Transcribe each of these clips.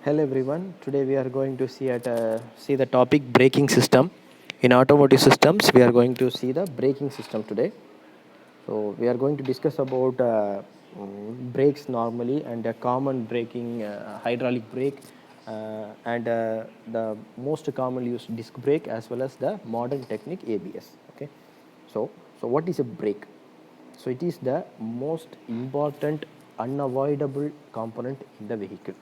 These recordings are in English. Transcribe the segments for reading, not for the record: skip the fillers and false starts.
Hello everyone. Today we are going to see the topic braking system. In automotive systems, we are going to see the braking system today. So we are going to discuss about brakes normally and a common braking hydraulic brake and the most commonly used disc brake as well as the modern technique ABS. Okay. So what is a brake? So it is the most important unavoidable component in the vehicle.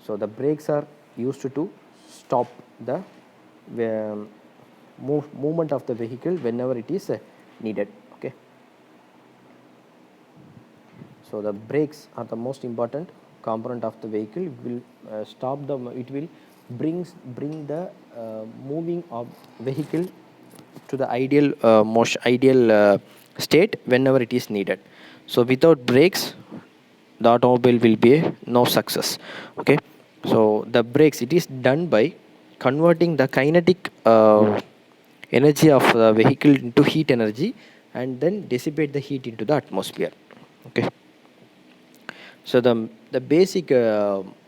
So the brakes are used to stop the movement of the vehicle whenever it is needed. Okay. So the brakes are the most important component of the vehicle. It will stop the. It will bring the moving of vehicle to the ideal state whenever it is needed. So without brakes, the automobile will be no success. Okay. So the brakes, it is done by converting the kinetic energy of the vehicle into heat energy and then dissipate the heat into the atmosphere. Okay. So the basic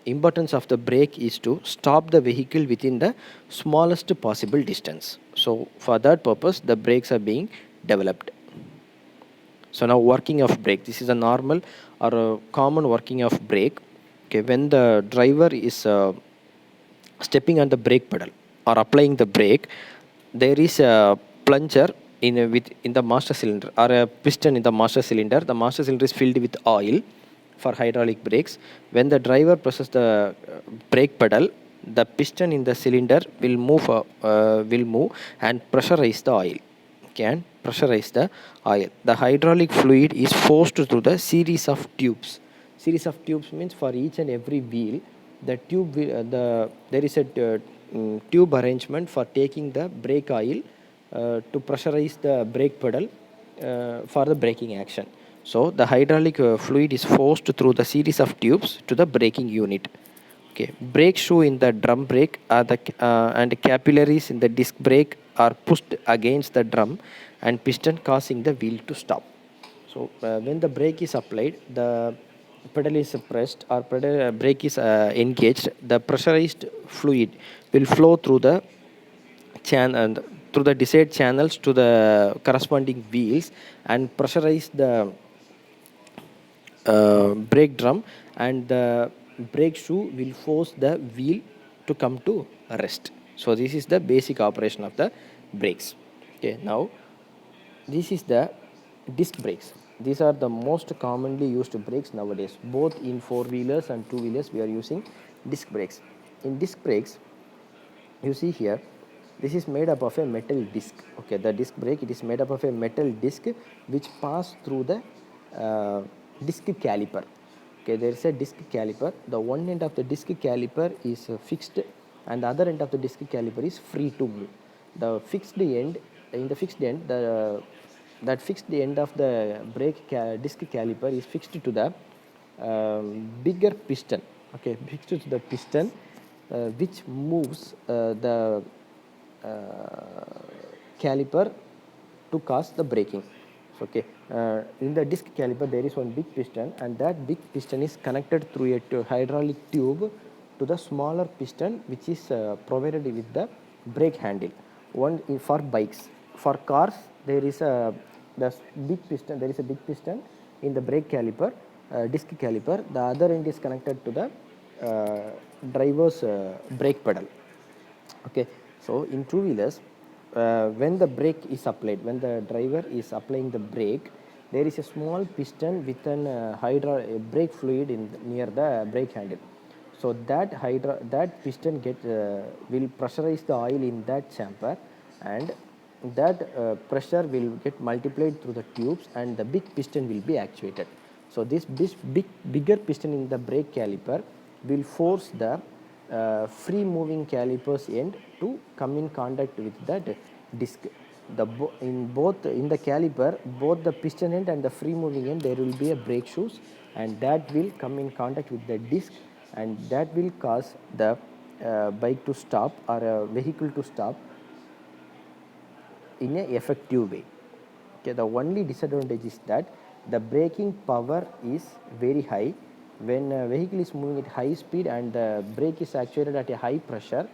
importance of the brake is to stop the vehicle within the smallest possible distance. So for that purpose, the brakes are being developed. So now working of brake. This is a normal or a common working of brake. Okay, when the driver is stepping on the brake pedal or applying the brake, there is a plunger in the master cylinder or a piston in the master cylinder. The master cylinder is filled with oil for hydraulic brakes. When the driver presses the brake pedal, the piston in the cylinder will move and pressurize the oil. Can pressurize the oil. The hydraulic fluid is forced through the series of tubes. Series of tubes means for each and every wheel, the tube there is a tube arrangement for taking the brake oil to pressurize the brake pedal for the braking action. So the hydraulic fluid is forced through the series of tubes to the braking unit. Okay, brake shoe in the drum brake are and capillaries in the disc brake are pushed against the drum and piston, causing the wheel to stop. So when the brake is applied, the pedal is pressed or brake is engaged. The pressurized fluid will flow through the channel through the desired channels to the corresponding wheels and pressurize the brake drum, and the brake shoe will force the wheel to come to rest. So this is the basic operation of the brakes. Okay, now this is the disc brakes. These are the most commonly used brakes nowadays. Both in four-wheelers and two-wheelers, we are using disc brakes. In disc brakes, you see here, this is made up of a metal disc. Okay, the disc brake, it is made up of a metal disc which pass through the disc caliper. Okay, there is a disc caliper. The one end of the disc caliper is fixed and the other end of the disc caliper is free to move. The fixed end, in the fixed end, that fixed end of the disc caliper is fixed to the bigger piston. Okay, fixed to the piston which moves the caliper to cause the braking. So, okay, in the disc caliper there is one big piston, and that big piston is connected through a hydraulic tube to the smaller piston which is provided with the brake handle. One for bikes. For cars, there is a big piston. There is a big piston in the brake caliper, disc caliper. The other end is connected to the driver's brake pedal. Okay, so in two wheelers, when the brake is applied, when the driver is applying the brake, there is a small piston with an brake fluid near the brake handle. So that piston will pressurize the oil in that chamber, and that pressure will get multiplied through the tubes, and the big piston will be actuated. So this bigger piston in the brake caliper will force the free moving calipers end to come in contact with that disc. In the caliper, both the piston end and the free moving end, there will be a brake shoes, and that will come in contact with the disc, and that will cause the bike to stop or a vehicle to stop in a effective way. Okay, the only disadvantage is that the braking power is very high when a vehicle is moving at high speed and the brake is actuated at a high pressure,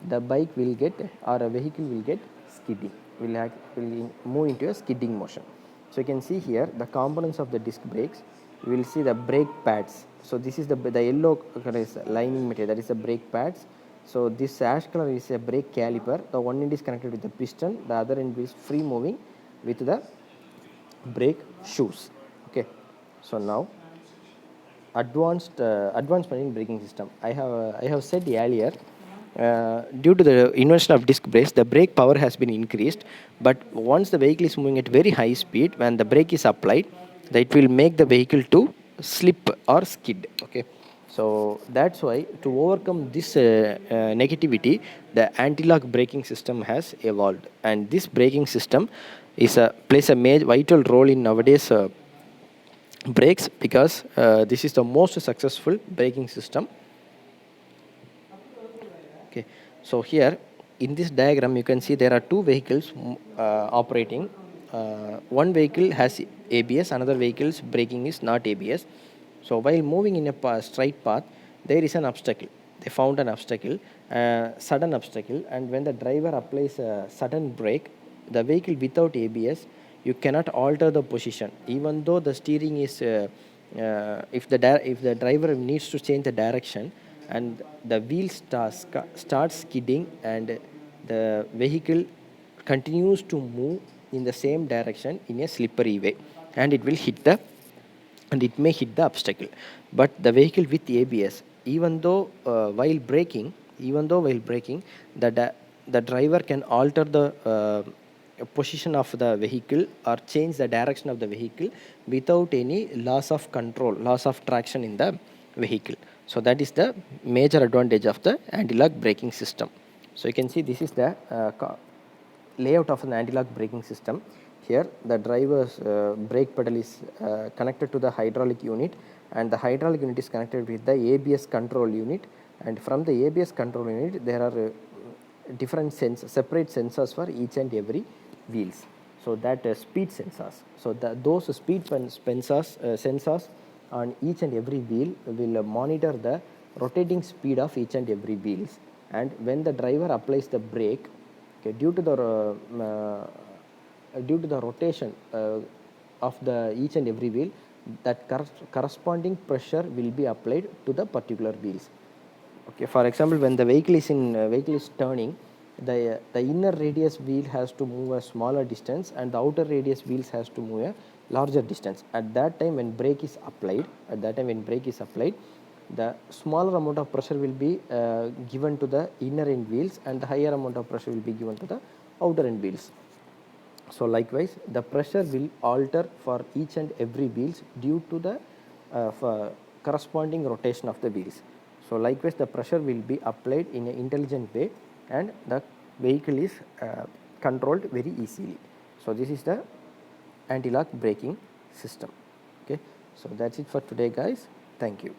the bike will get, or a vehicle will get skidding, will move into a skidding motion. So you can see here the components of the disc brakes. You will see the brake pads. So this is the yellow color is lining material, that is the brake pads. So this ash color is a brake caliper. The one end is connected with the piston, the other end is free moving with the brake shoes. Okay. So now advancement in braking system. I have said earlier, due to the invention of disc brakes, the brake power has been increased. But once the vehicle is moving at very high speed, when the brake is applied, that will make the vehicle to slip or skid. Okay. So that's why, to overcome this negativity, the anti-lock braking system has evolved, and this braking system plays a major vital role in nowadays brakes, because this is the most successful braking system. Okay, so here in this diagram you can see there are two vehicles operating. One vehicle has ABS, another vehicle's braking is not ABS. So while moving in a straight path, there is an obstacle. They found an obstacle, sudden obstacle, and when the driver applies a sudden brake, the vehicle without ABS, you cannot alter the position. Even though the steering is, if the driver needs to change the direction, and the wheel starts skidding, and the vehicle continues to move in the same direction in a slippery way, and it will hit the, and it may hit the obstacle. But the vehicle with ABS, even though while braking, the driver can alter the position of the vehicle or change the direction of the vehicle without any loss of control, loss of traction in the vehicle. So that is the major advantage of the anti-lock braking system. So you can see this is the layout of an anti-lock braking system. Here the driver's brake pedal is connected to the hydraulic unit, and the hydraulic unit is connected with the ABS control unit, and from the ABS control unit there are different separate sensors for each and every wheels. So that speed sensors. So those speed sensors on each and every wheel will monitor the rotating speed of each and every wheels. And when the driver applies the brake, okay, due to the rotation of the each and every wheel, that corresponding pressure will be applied to the particular wheels. Okay, for example, when the vehicle is turning, the inner radius wheel has to move a smaller distance, and the outer radius wheels has to move a larger distance. At that time when brake is applied, the smaller amount of pressure will be given to the inner end wheels, and the higher amount of pressure will be given to the outer end wheels. So likewise, the pressure will alter for each and every wheels due to the corresponding rotation of the wheels. So likewise, the pressure will be applied in an intelligent way, and the vehicle is controlled very easily. So this is the anti-lock braking system. Okay, so that's it for today, guys. Thank you.